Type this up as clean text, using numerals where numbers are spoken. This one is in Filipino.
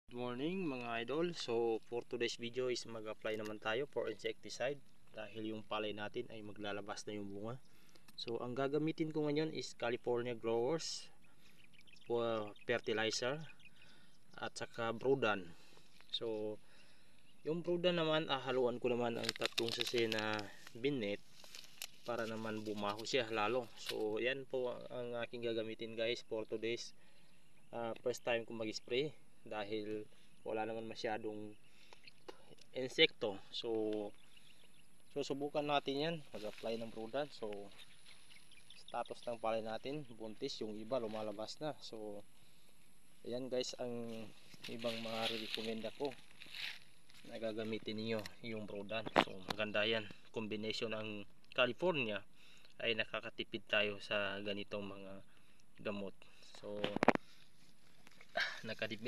Good morning mga idol. So for today's video is mag-apply naman tayo for insecticide dahil yung palay natin ay maglalabas na yung bunga. So ang gagamitin ko ngayon is California Growers fertilizer at saka Brudan. So yung Brudan naman haluan ko naman ang 3 sachet na binet para naman bumaho siya lalo. So yan po ang aking gagamitin guys for today's first time ko mag-spray dahil wala naman masyadong insekto. So susubukan natin yan, mag-apply ng Brudan. So status ng palay natin buntis, yung iba lumalabas na. So ayan guys ang ibang mga recommend ako na gagamitin niyo yung Brudan. So maganda yan, combination ng California ay nakakatipid tayo sa ganitong mga gamot. So nakatipid